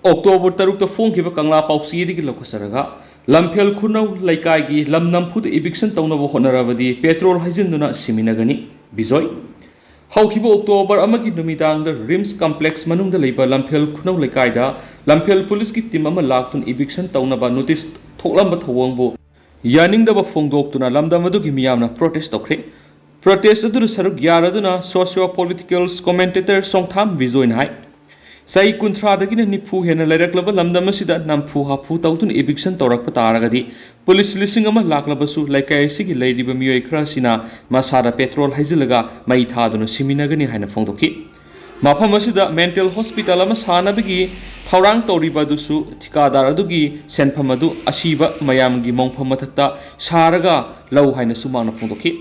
October 6 फोंखिबा Kangla पाउसीदगी लौखसरगा Lamphel khunou Leikai gi lam namphu eviction taunaba hotnarabadi petrol haijinduna Siminnagani bizoi haukiba October amagi numidangda Rims complex manungda leiba Lamphel khunou Leikai da Lamphel police ki team ama laktun eviction taunaba notice thoklamba thawangbo yaningdaba phongdoktuna lamdamadugi miyamna protest tokre protest adu saruk yaraduna socio political commentator songtham bizoin hai Sai kuntra dagina nipu hena lairak lamdam asida namphu hapu tautun eviction torak pataragadi police lising ama laklabasu Leikai sigi leidiba miyoi khra sina masada petrol haizilaga mai thaduna Siminnagani haina phongdoki mafam asida mental hospital ama sanabigi thaurang toriba dusu thikadar adugi senpham adu asiba mayamgi mongpham mathakta saraga lau haina sumana phongdoki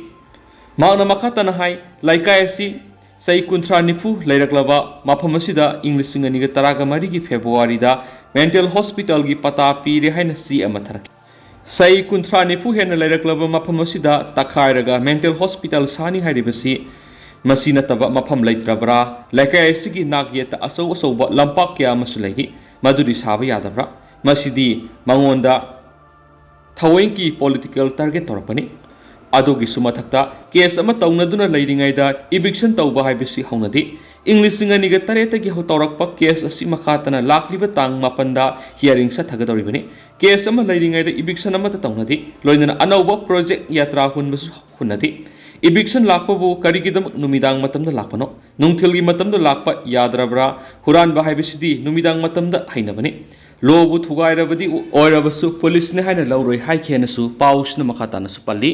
mauna makhatana hai Leikai si Sai kuntra nipu lairaklaba mafam asida English singaniga taraga marigi February da mental hospital gi pata pire haina si amathara Sai kuntra nipu hena lairaklaba mafam asida takhairaga mental hospital sani hairibasi masina taba mafam laitrabra Leikai sigi nagyeta asau asauba lampak kya masulagi maduri saba yadabra masidi mangonda thawenki political target torapani Adogi sumathakta case ama taunaduna leiringaida eviction tauba haibisi haunadi English singaniga taretagi hotaurakpa case asi makhatana lakliba tang mapanda hearing sa thagadoribani case ama leiringaida eviction ama taunadi loinana anauba project yatra hunbasu hunadi eviction lakpabu karigidam numidang matamda lakpano nungthilgi matamda lakpa yadrabra huranba haibisidi numidang matamda hainabani lobu thugairabadi oirabasu police ne haina lauroi haikhenasu pausna makhatana su palli